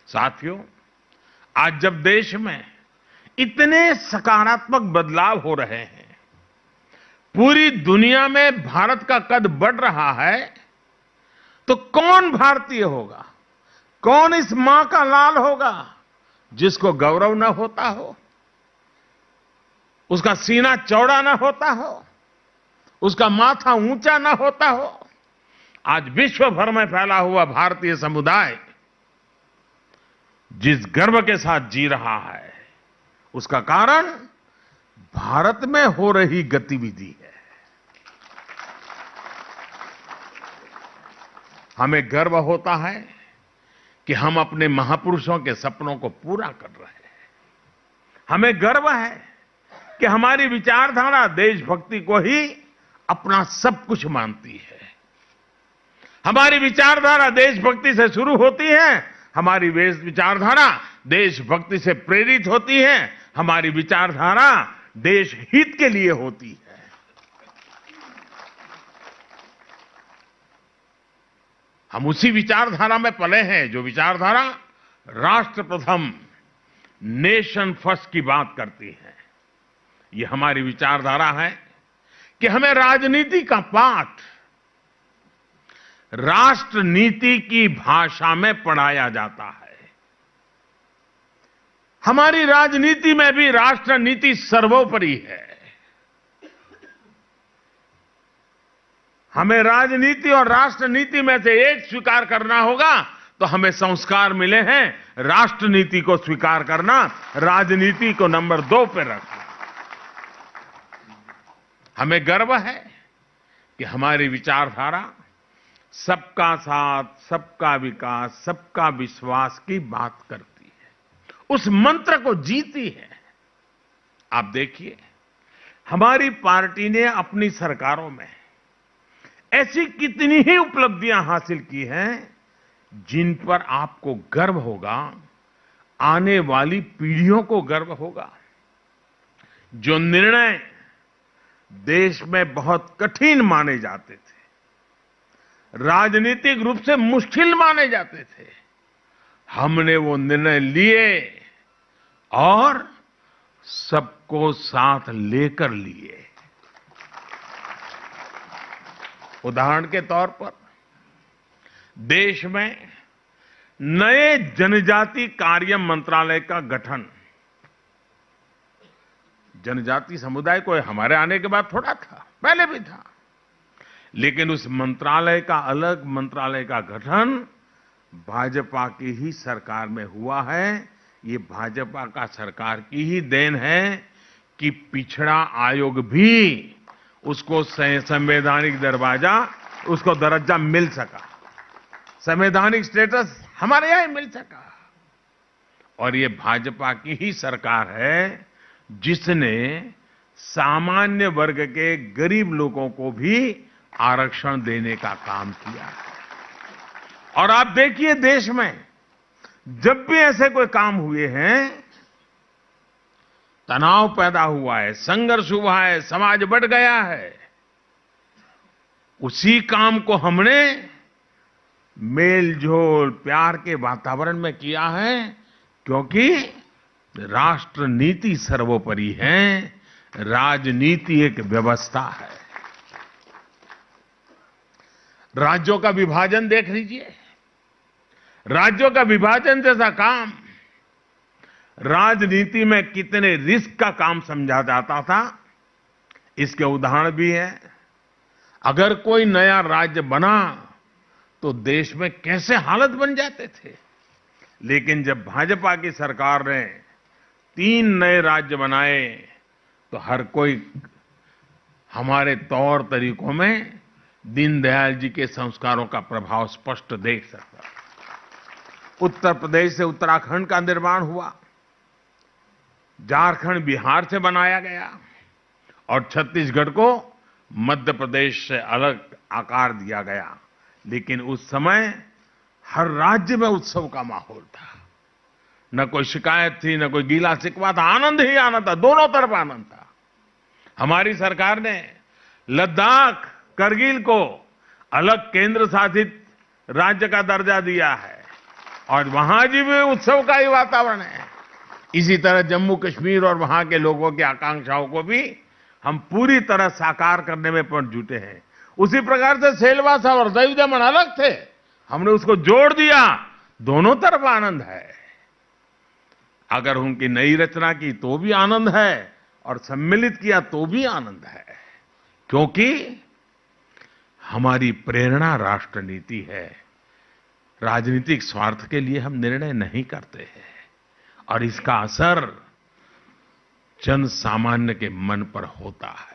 साथियों, आज जब देश में इतने सकारात्मक बदलाव हो रहे हैं, पूरी दुनिया में भारत का कद बढ़ रहा है, तो कौन भारतीय होगा, कौन इस मां का लाल होगा जिसको गौरव न होता हो, उसका सीना चौड़ा न होता हो, उसका माथा ऊंचा न होता हो। आज विश्व भर में फैला हुआ भारतीय समुदाय जिस गर्व के साथ जी रहा है, उसका कारण भारत में हो रही गतिविधि है। हमें गर्व होता है कि हम अपने महापुरुषों के सपनों को पूरा कर रहे हैं। हमें गर्व है कि हमारी विचारधारा देशभक्ति को ही अपना सब कुछ मानती है। हमारी विचारधारा देशभक्ति से शुरू होती है, हमारी विचारधारा देशभक्ति से प्रेरित होती है, हमारी विचारधारा देश हित के लिए होती है। हम उसी विचारधारा में पले हैं जो विचारधारा राष्ट्र प्रथम, नेशन फर्स्ट की बात करती है। ये हमारी विचारधारा है कि हमें राजनीति का पाठ राष्ट्र नीति की भाषा में पढ़ाया जाता है। हमारी राजनीति में भी राष्ट्र नीति सर्वोपरि है। हमें राजनीति और राष्ट्र नीति में से एक स्वीकार करना होगा, तो हमें संस्कार मिले हैं राष्ट्र नीति को स्वीकार करना, राजनीति को नंबर 2 पे रखना। हमें गर्व है कि हमारी विचारधारा सबका साथ, सबका विकास, सबका विश्वास की बात करती है, उस मंत्र को जीती है। आप देखिए, हमारी पार्टी ने अपनी सरकारों में ऐसी कितनी ही उपलब्धियां हासिल की हैं जिन पर आपको गर्व होगा, आने वाली पीढ़ियों को गर्व होगा। जो निर्णय देश में बहुत कठिन माने जाते थे, राजनीतिक रूप से मुश्किल माने जाते थे, हमने वो निर्णय लिए और सबको साथ लेकर लिए। उदाहरण के तौर पर देश में नए जनजाति कार्य मंत्रालय का गठन, जनजाति समुदाय को हमारे आने के बाद थोड़ा था, पहले भी था, लेकिन उस मंत्रालय का, अलग मंत्रालय का गठन भाजपा की ही सरकार में हुआ है। ये भाजपा का सरकार की ही देन है कि पिछड़ा आयोग भी उसको संवैधानिक उसको दर्जा मिल सका, संवैधानिक स्टेटस हमारे यहां मिल सका। और ये भाजपा की ही सरकार है जिसने सामान्य वर्ग के गरीब लोगों को भी आरक्षण देने का काम किया है। और आप देखिए, देश में जब भी ऐसे कोई काम हुए हैं, तनाव पैदा हुआ है, संघर्ष हुआ है, समाज बढ़ गया है, उसी काम को हमने मेलझोल प्यार के वातावरण में किया है, क्योंकि राष्ट्र नीति सर्वोपरि है, राजनीति एक व्यवस्था है। राज्यों का विभाजन देख लीजिए, राज्यों का विभाजन जैसा काम राजनीति में कितने रिस्क का काम समझा जाता था, इसके उदाहरण भी है। अगर कोई नया राज्य बना तो देश में कैसे हालत बन जाते थे, लेकिन जब भाजपा की सरकार ने 3 नए राज्य बनाए तो हर कोई हमारे तौर तरीकों में दीनदयाल जी के संस्कारों का प्रभाव स्पष्ट देख सकता। उत्तर प्रदेश से उत्तराखंड का निर्माण हुआ, झारखंड बिहार से बनाया गया और छत्तीसगढ़ को मध्य प्रदेश से अलग आकार दिया गया। लेकिन उस समय हर राज्य में उत्सव का माहौल था, न कोई शिकायत थी, न कोई गीला शिकवा था, आनंद ही आनंद था, दोनों तरफ आनंद था। हमारी सरकार ने लद्दाख, करगिल को अलग केंद्र शासित राज्य का दर्जा दिया है। और वहां जी भी उत्सव का ही वातावरण है। इसी तरह जम्मू कश्मीर और वहां के लोगों की आकांक्षाओं को भी हम पूरी तरह साकार करने में पर जुटे हैं। उसी प्रकार से सेलवास और दैव दमन अलग थे, हमने उसको जोड़ दिया, दोनों तरफ आनंद है। अगर उनकी नई रचना की तो भी आनंद है और सम्मिलित किया तो भी आनंद है, क्योंकि हमारी प्रेरणा राष्ट्र नीति है। राजनीतिक स्वार्थ के लिए हम निर्णय नहीं करते हैं और इसका असर जन सामान्य के मन पर होता है।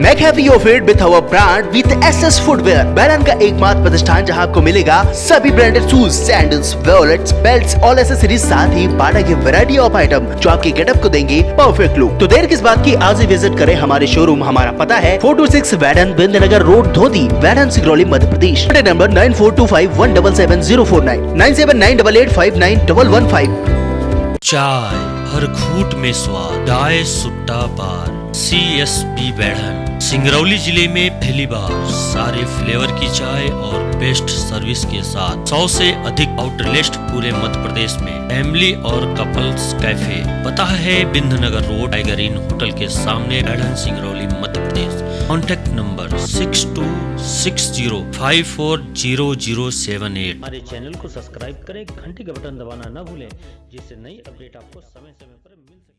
Make happy your feet with our brand with SS Footwear, बैरन का एकमात्र प्रतिष्ठान जहां आपको मिलेगा सभी branded shoes, sandals, wallets, belts और एसेसरीज, साथ ही बाटा की वैरायटी ऑफ आइटम जो आपके गेटअप को देंगे परफेक्ट लुक। तो देर किस बात की, आज ही विजिट करें हमारे शोरूम। हमारा पता है 426 वैडन, बिंदनगर रोड, धोती, वैडन, सिंगरौली, मध्य प्रदेश। नंबर 9425177049, 9798859115। चाय हर घूंट में स्वाद, चाय सुट्टा पार। CSB बैढ़न सिंगरौली जिले में पहली बार सारे फ्लेवर की चाय और बेस्ट सर्विस के साथ 100 से अधिक आउटलेट पूरे मध्य प्रदेश में। फैमिली और कपल्स कैफे, पता है Bindnagar road, Tiger Inn hotel के सामने, बैढ़न, सिंगरौली, मध्य प्रदेश। Contact number 6260540078। हमारे चैनल को सब्सक्राइब करें, घंटी का बटन दबाना न भूलें, जिससे नई अपडेट आपको समय समय पर मिल सके।